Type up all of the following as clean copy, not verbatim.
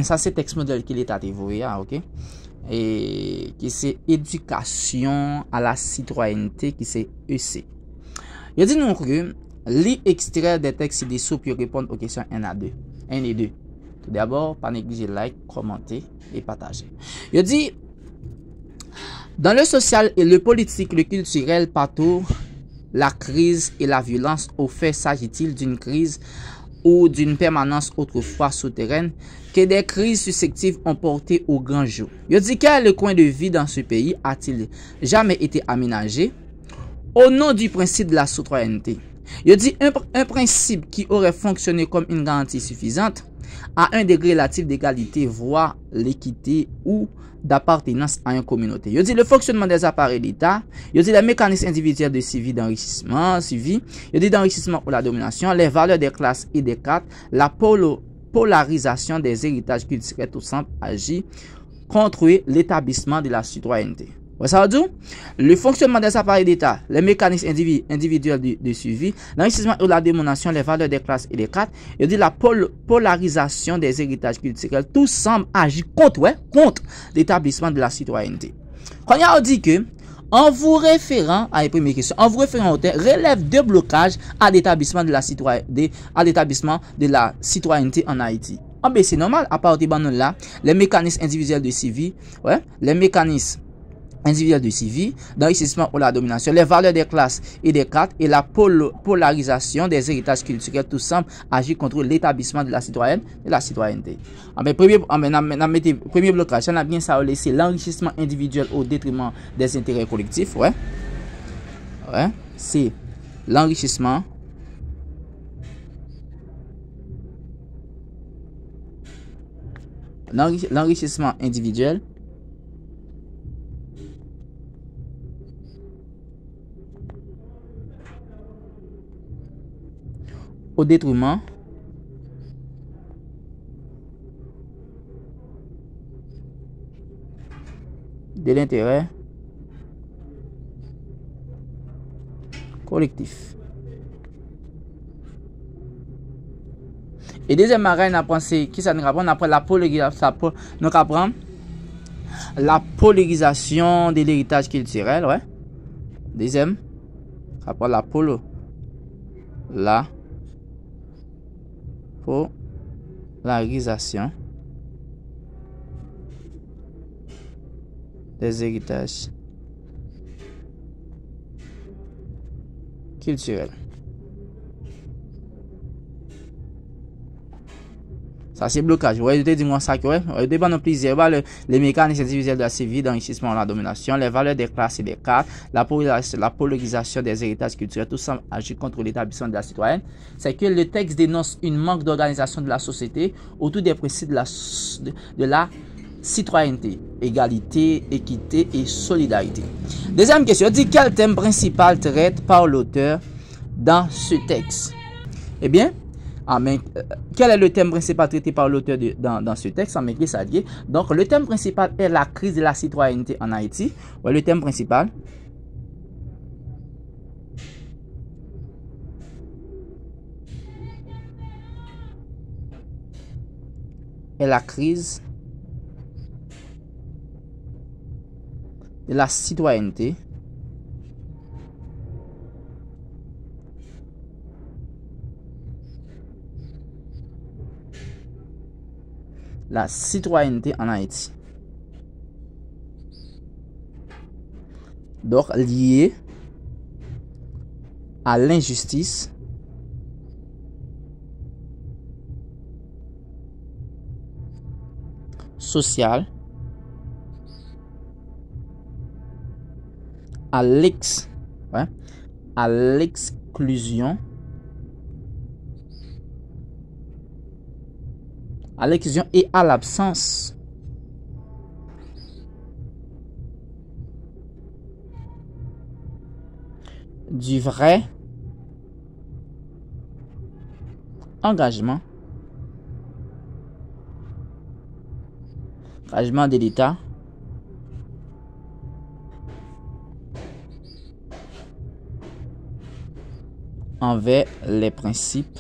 Ça c'est texte modèle qui l'État dévoué, ok? Et qui c'est éducation à la citoyenneté qui c'est EC. Il dit nous que lit extrait des textes ci-dessous pour répondre aux questions 1 à 2. 1 et 2. Tout d'abord, pas négliger like, commenter et partager. Il dit dans le social et le politique, le culturel, partout, la crise et la violence au fait s'agit-il d'une crise ou d'une permanence autrefois souterraine que des crises successives ont porté au grand jour. Il dit quel le coin de vie dans ce pays a-t-il jamais été aménagé au nom du principe de la citoyenneté? Il dit un principe qui aurait fonctionné comme une garantie suffisante à un degré relatif d'égalité, voire l'équité ou d'appartenance à une communauté. Il dit le fonctionnement des appareils d'État, il dit les mécanismes individuels de suivi d'enrichissement, il dit d'enrichissement pour la domination, les valeurs des classes et des cadres, la polarisation des héritages culturels, tout simple agit contre l'établissement de la citoyenneté. Ça veut dire le fonctionnement des appareils d'État, les mécanismes individuels de suivi, l'enrichissement ou la domination, les valeurs des classes et des cadres, il dit la polarisation des héritages culturels, tout semble agir contre l'établissement de la citoyenneté. Quand on dit que, en vous référant à la première question, en vous référant au terme, relève de blocage à l'établissement de la citoyenneté en Haïti. Ah ben c'est normal, à partir de là, les mécanismes individuels de suivi, les mécanismes individuel de suivi, d'enrichissement ou la domination, les valeurs des classes et des cadres et la polarisation des héritages culturels, tout semble agir contre l'établissement de la citoyenneté. Premier blocage, on a bien ça laissé l'enrichissement individuel au détriment des intérêts collectifs, c'est l'enrichissement individuel au détriment de l'intérêt collectif. Et deuxième marraine, on apprend qui ça nous apprend? On apprend la polarisation. Donc apprend la polarisation de l'héritage culturel, Deuxième, on apprend la polarisation des héritages culturels. Ça c'est blocage. Je te dis moi ça que débat non plaisir les mécanismes individuels de la civile d'enrichissement à la domination, les valeurs des classes et des cadres, la polarisation des héritages culturels, tout ça agit contre l'établissement de la citoyenne. C'est que le texte dénonce une manque d'organisation de la société autour des principes de la citoyenneté, égalité, équité et solidarité. Deuxième question, dit quel thème principal traite par l'auteur dans ce texte? Eh bien, quel est le thème principal traité par l'auteur dans ce texte? Donc, le thème principal est la crise de la citoyenneté en Haïti. Le thème principal est la crise de la citoyenneté en Haïti. Donc, lié à l'injustice sociale, à l'exclusion et à l'absence du vrai engagement de l'État envers les principes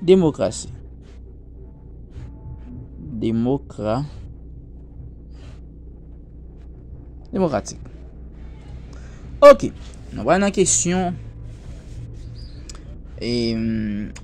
démocratie. Démocratique. Ok. On va une question. Et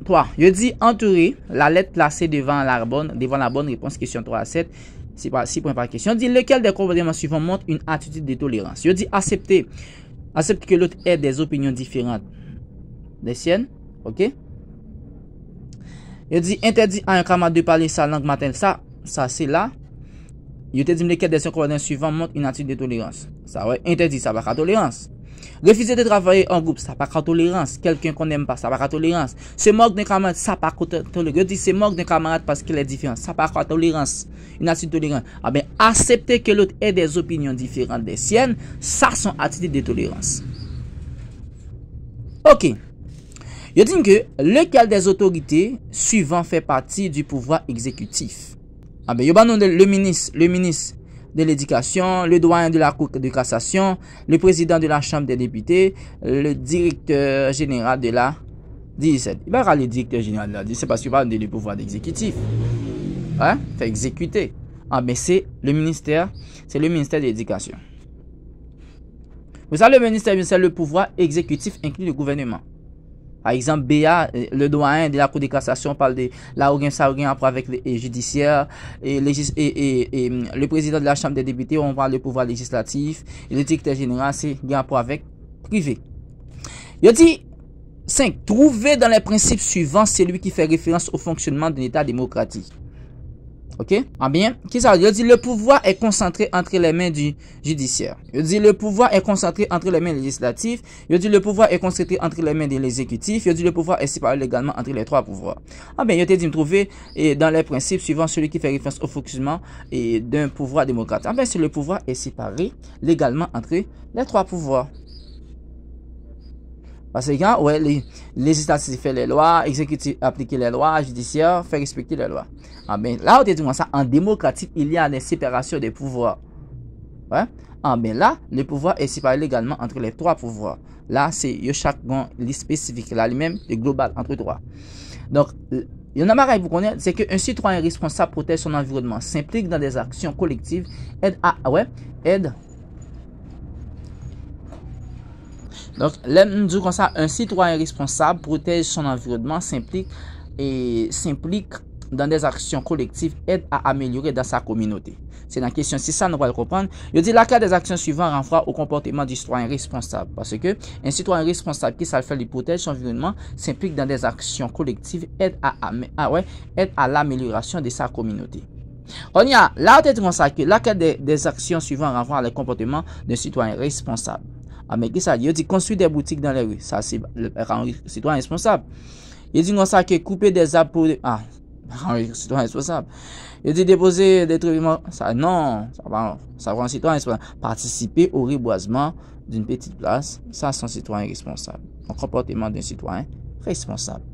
3. Je dis entourer la lettre placée devant la bonne réponse. Question 3 à 7. C'est pas 6 points par question. Dit lequel des comportements suivants montre une attitude de tolérance. Je dis accepter que l'autre ait des opinions différentes des siennes. Ok. Je dis interdit à un camarade de parler sa langue maternelle. Ça c'est là. Je te dis lequel des comportements suivants montre une attitude de tolérance. Ça ouais, interdit, ça va pas tolérance. Refuser de travailler en groupe, ça pas qu'à tolérance. Quelqu'un qu'on n'aime pas, ça pas qu'à tolérance. Se moque d'un camarade, ça pas qu'à tolérance. Je dis se moque d'un camarade parce qu'il est différent, ça pas qu'à tolérance. Une attitude tolérante. Ah ben, accepter que l'autre ait des opinions différentes des siennes, ça sont attitudes de tolérance. Ok. Je dis que lequel des autorités suivant fait partie du pouvoir exécutif. Ah ben, le ministre de l'éducation, le doyen de la Cour de cassation, le président de la Chambre des députés, le directeur général de la 17. Il va le directeur général de la 17 parce qu'il parle du pouvoir exécutif. Hein? Fait exécuter. Ah ben c'est le ministère de l'éducation. Vous savez, le ministère, c'est le pouvoir exécutif inclut le gouvernement. Par exemple, BA, le doyen de la Cour de cassation parle de la organe avec les judiciaires et le président de la Chambre des députés, on parle de pouvoir législatif et le directeur général, c'est rapport avec privé. Il dit 5. Trouver dans les principes suivants celui qui fait référence au fonctionnement d'un État démocratique. Ok? Ah bien, qui ça veut dire? Il dit le pouvoir est concentré entre les mains du judiciaire. Il dit le pouvoir est concentré entre les mains législatives. Il dit le pouvoir est concentré entre les mains de l'exécutif. Il dit le pouvoir est séparé légalement entre les trois pouvoirs. Ah bien, il te dit me trouver dans les principes suivants celui qui fait référence au fonctionnement d'un pouvoir démocratique. Ah bien, c'est le pouvoir est séparé légalement entre les trois pouvoirs. Parce que ouais, les législatifs fait les lois, exécutif appliquer les lois, judiciaire fait respecter les lois. Ah ben là, on te dit ça, en démocratique, il y a des séparations des pouvoirs. Ouais. Ah ben là, le pouvoir est séparé légalement entre les trois pouvoirs. Là, c'est chaque liste spécifique, là, lui-même, le global entre trois. Donc, il y en a marre à vous connaître, c'est qu'un citoyen responsable protège son environnement, s'implique dans des actions collectives, aide. Donc, là, nous disons comme ça, un citoyen responsable protège son environnement, s'implique dans des actions collectives, aide à améliorer dans sa communauté. C'est la question, c'est ça, nous allons comprendre. Je dis laquelle des actions suivantes renvoie au comportement du citoyen responsable. Parce que un citoyen responsable qui ça fait, il protège son environnement, s'implique dans des actions collectives, aide à l'amélioration de sa communauté. On y a, là, on te dit comme ça, que laquelle des actions suivantes renvoie au comportement d'un citoyen responsable. Ah, mais qui ça dit? Il dit construire des boutiques dans les rues. Ça, c'est le citoyen responsable. Il dit comme ça que couper des arbres pour... Ah, citoyen responsable. Il dit déposer des trucs... Ça, non. Ça va un citoyen responsable. Participer au reboisement d'une petite place. Ça, c'est un citoyen responsable. Un comportement d'un citoyen responsable.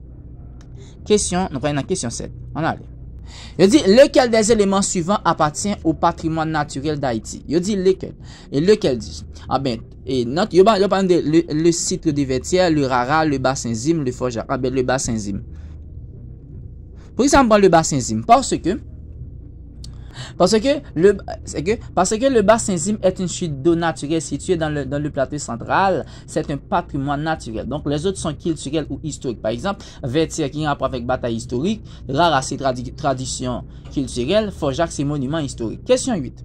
Question, nous prenons la question 7. On a allé. Il dit lequel des éléments suivants appartient au patrimoine naturel d'Haïti. Il dit lequel. Et lequel dit. Ah ben, et notre, il y a le site de Vertière, le Rara, le bassin Zim, le Forja. Ah ben, le bassin Zim. Pour exemple, le bassin Zim. Parce que le bassin Zim est une chute d'eau naturelle située dans le plateau central. C'est un patrimoine naturel. Donc, les autres sont culturels ou historiques. Par exemple, Vertière qui a rapport avec bataille historique. Rara, c'est tradition culturelle. Forjac, c'est monument historique. Question 8.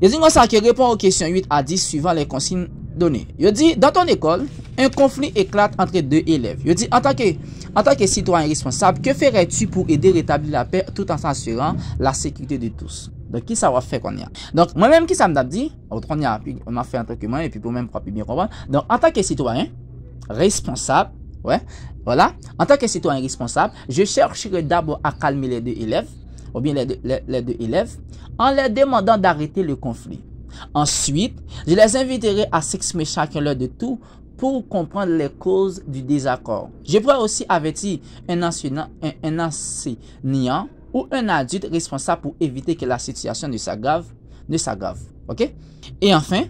Il dit ça qui répond aux questions 8 à 10 suivant les consignes données. Il dit, dans ton école, un conflit éclate entre deux élèves. Il dit, en tant que citoyen responsable, que ferais-tu pour aider à rétablir la paix tout en s'assurant la sécurité de tous? Donc, qui ça va faire qu'on y a? Donc, moi-même, qui ça m'a dit? On a fait un truc que moi, et puis pour même, pour bien comprendre. Donc, en tant que citoyen responsable, ouais, voilà, en tant que citoyen responsable, je chercherai d'abord à calmer les deux élèves, ou bien les deux élèves, en leur demandant d'arrêter le conflit. Ensuite, je les inviterai à s'exprimer chacun l'heure de tout pour comprendre les causes du désaccord. Je pourrais aussi avertir un enseignant ou un adulte responsable pour éviter que la situation ne s'aggrave. Ok? Et enfin,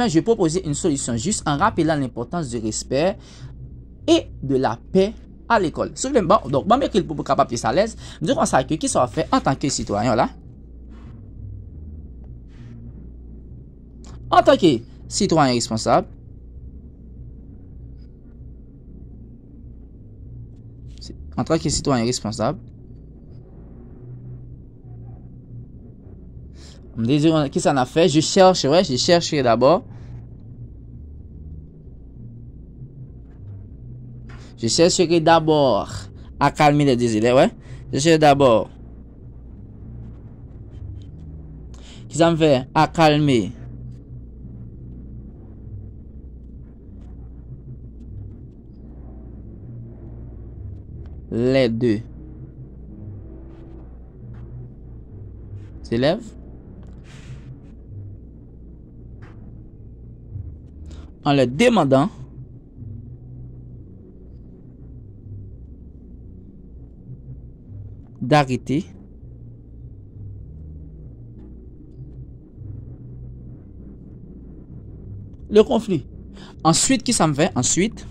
je proposer une solution juste en rappelant l'importance du respect et de la paix à l'école. Souvenez-moi, bon, donc, bon, mais qu'il pour capable de à l'aise, nous disons ça que qui soit fait en tant que citoyen là. En tant que citoyen responsable, en tant que citoyen responsable, on me dit, qu'est-ce que ça a fait? Je cherche d'abord. Je chercherai d'abord à calmer les désirs, ouais. Je cherche d'abord. Qu'est-ce que ça me fait? À calmer les deux élèves en leur demandant d'arrêter le conflit. Ensuite, qui ça me fait? Ensuite,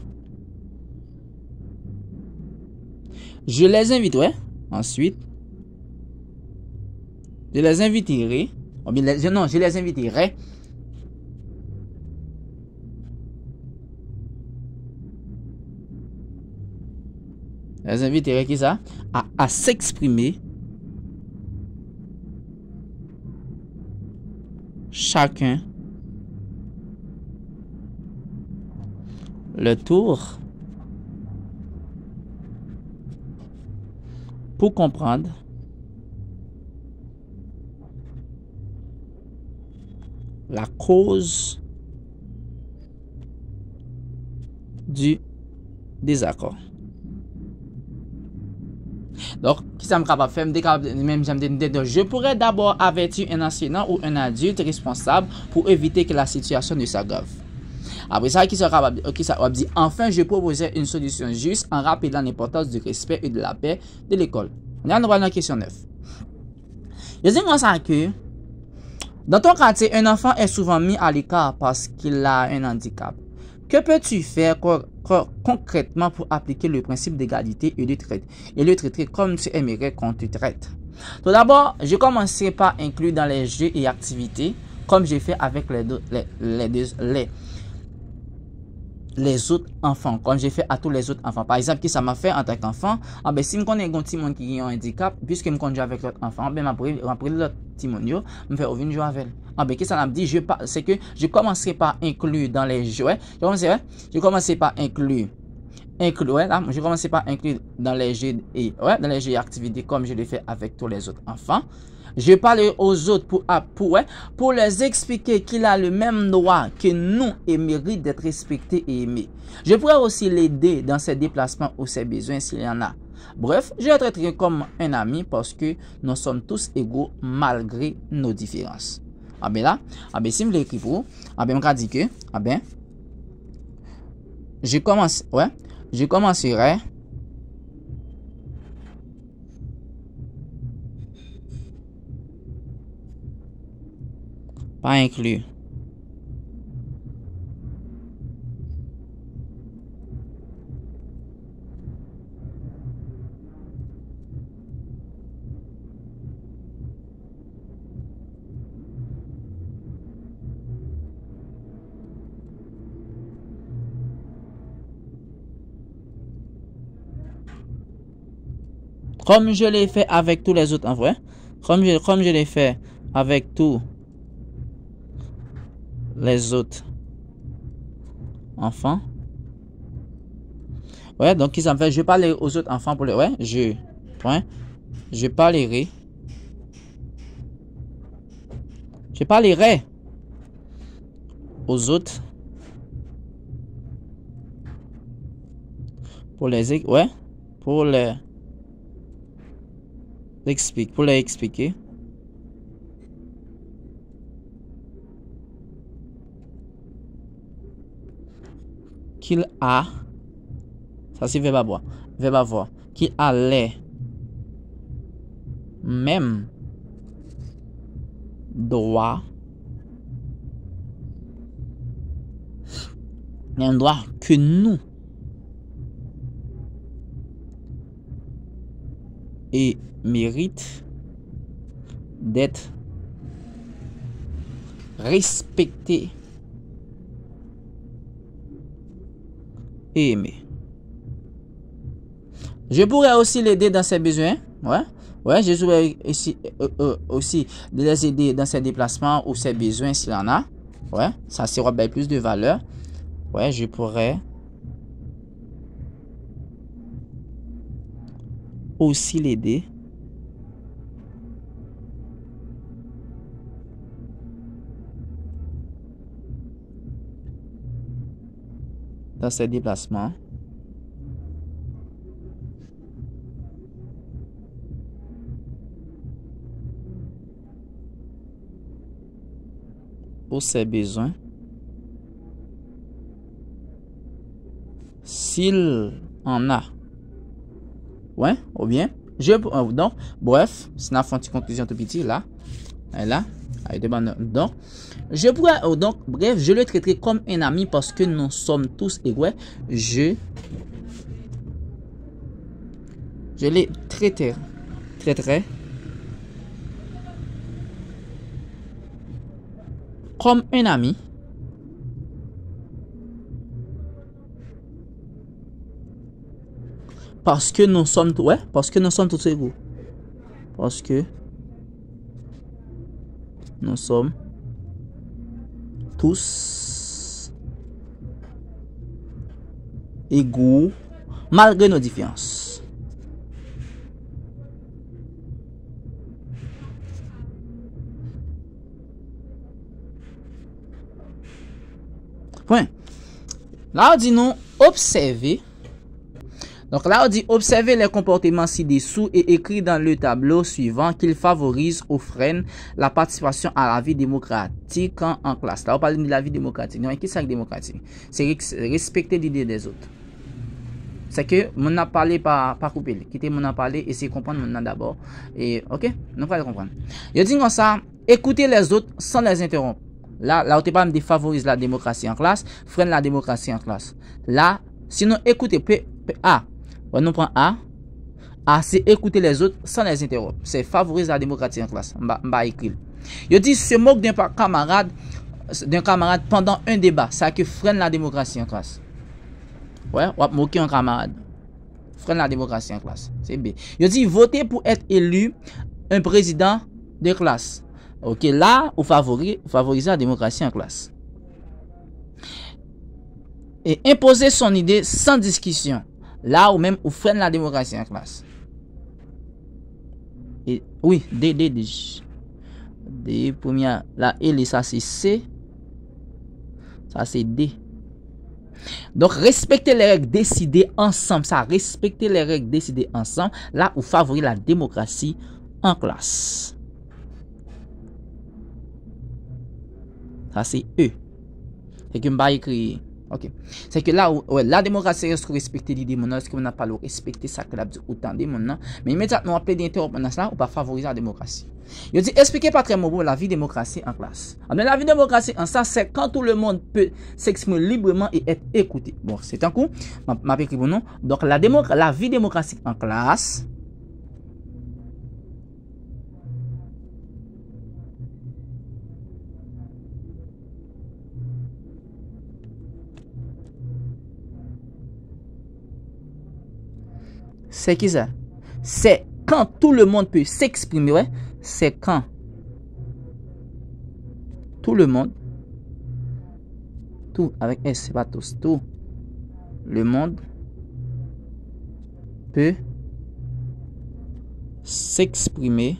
je les invite, ouais. Ensuite, je les inviterai. Non, je les inviterai qui ça? À s'exprimer chacun le tour pour comprendre la cause du désaccord. Donc, qui ça me capable faire? Je pourrais d'abord avertir un enseignant ou un adulte responsable pour éviter que la situation ne s'aggrave. Après ça, qui sera dit, enfin, je proposais une solution juste en rappelant l'importance du respect et de la paix de l'école. On est à la question 9. Je dis moi ça que, dans ton quartier, un enfant est souvent mis à l'écart parce qu'il a un handicap. Que peux-tu faire concrètement pour appliquer le principe d'égalité et le traiter comme tu aimerais qu'on te traite? Tout d'abord, je commencerai par inclure dans les jeux et activités, comme j'ai fait avec les autres enfants, comme j'ai fait à tous les autres enfants. Par exemple, qui ça m'a fait en tant qu'enfant, si je connais un petit monde qui a un handicap, puisque je conduis avec l'autre enfant, je vais l'autre petit monde, je vais venir jouer avec elle. Qu'est-ce que ça m'a dit? C'est que je commencerai par inclure dans les jeux. Je commencerai par inclure dans les jeux et activités comme je l'ai fait avec tous les autres enfants. Je parle aux autres pour les expliquer qu'il a le même droit que nous et mérite d'être respecté et aimé. Je pourrais aussi l'aider dans ses déplacements ou ses besoins s'il y en a. Bref, je le traiterai comme un ami parce que nous sommes tous égaux malgré nos différences. Si je l'écris pour vous, je dis que, je commencerai par inclure comme je l'ai fait avec tous les autres enfants, comme je l'ai fait avec tous les autres enfants. Ouais, donc qui ça me fait? Je parlerai aux autres enfants pour les. Ouais, je parlerai. Je parlerai aux autres pour les. Ouais, pour les. Pour les expliquer qu'il a, ça c'est verbe avoir, qu'il a les mêmes droits, que nous et mérite d'être respecté et aimé. Je pourrais aussi l'aider dans ses besoins. Ouais, je pourrais aussi les aider dans ses déplacements ou ses besoins s'il en a. Ouais, ça sera bien plus de valeur. Ouais, je pourrais aussi l'aider dans ses déplacements ou ses besoins s'il en a. Ouais, ou bien, donc, bref, c'est une petite conclusion tout petit là. Donc, je pourrais, donc, bref, je le traiterai comme un ami parce que nous sommes tous égaux. Je les traiterai comme un ami parce que nous sommes tous égaux. Parce que nous sommes tous égaux malgré nos différences. Point. Là, on dit nous observer. Donc là, on dit observer les comportements ci-dessous et écrit dans le tableau suivant qu'ils favorisent ou freinent la participation à la vie démocratique en classe. Là, on parle de la vie démocratique. Donc, qu'est-ce que c'est démocratique? C'est respecter l'idée des autres. C'est que mon a parlé pas couper. Quitter mon a parlé et c'est comprendre mon d'abord. Et ok, nous allons comprendre. Je dis comme ça, écouter les autres sans les interrompre. Là, on te parle de favoriser la démocratie en classe, freine la démocratie en classe. Là, sinon écoutez A. On nous prend A. A, c'est écouter les autres sans les interrompre. C'est favoriser la démocratie en classe. M'a écrit. Je dis se moque d'un camarade pendant un débat. Ça que freine la démocratie en classe. Ouais, on va moquer un camarade. Freine la démocratie en classe. C'est B. Je dis voter pour être élu un président de classe. Ok, là, on favorise la démocratie en classe. Et imposer son idée sans discussion. Là, ou même, on freine la démocratie en classe. Et oui, D, première, là, L, ça c'est C. Ça c'est D. Donc, respecter les règles décidées ensemble. Ça, respecter les règles décidées ensemble. Là, on favorise la démocratie en classe. Ça, c'est E. C'est que je vais écrire. Ok. C'est que là, ouais, la démocratie reste respecter l'idée de mon nom. Est-ce que on n'a pas le respecter ça que l'abdi autant de mon nom. Mais immédiatement, on peut d'interrompre ça ou pas favoriser la démocratie. Je dis, expliquez pas très mot la vie démocratie en classe. Mais la vie démocratie en ça, c'est quand tout le monde peut s'exprimer librement et être écouté. Bon, c'est un coup. Ma écrit mon nom. Donc, la vie démocratique en classe. C'est qui ça? C'est quand tout le monde peut s'exprimer. Ouais? C'est quand tout le monde, tout avec S, c'est pas tous, tout le monde peut s'exprimer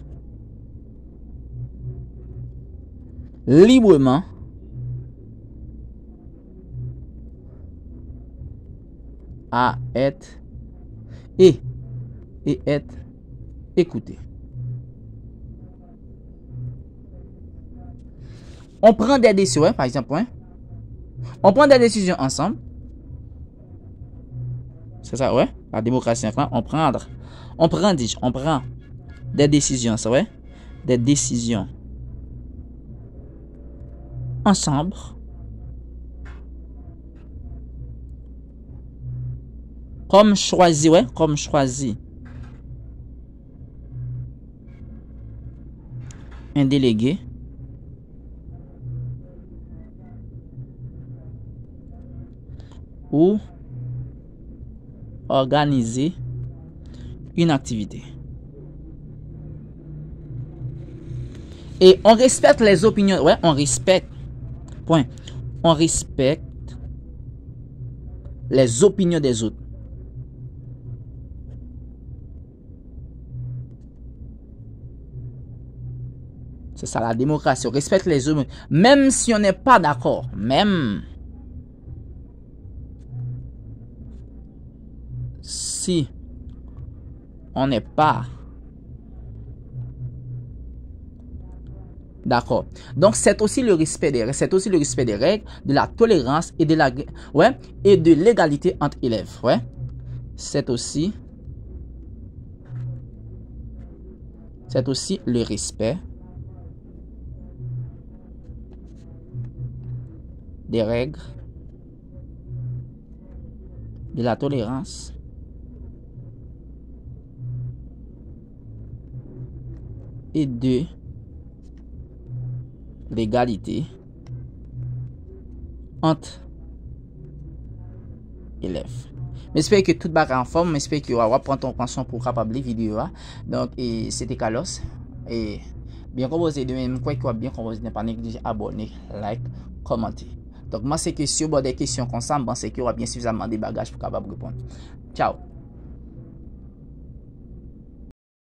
librement à être et être écouté. On prend des décisions, ouais, par exemple, ouais. On prend des décisions ensemble. C'est ça, ouais. La démocratie, enfin, on prend des décisions, ça, ouais. Des décisions ensemble. Comme choisi, ouais, comme choisi. un délégué ou organiser une activité. Et on respecte les opinions. Ouais, on respecte. Point. On respecte les opinions des autres. C'est ça la démocratie. On respecte les opinions. Même si on n'est pas d'accord. Même si on n'est pas d'accord. Donc c'est aussi le respect des règles, c'est aussi le respect des règles, de la tolérance et de la et de l'égalité entre élèves. Ouais. C'est aussi le respect des règles, de la tolérance et de l'égalité entre élèves. J'espère que tout va en forme. J'espère que vous allez prendre ton attention pour capable vidéo. Donc, c'était Carlos. Et bien composé de même, quoi que bien composé, ne pas négliger abonner, like, commenter. Donc, moi, c'est que si vous avez des questions comme ça, je pense que vous avez bien suffisamment de bagages pour capable répondre. Ciao.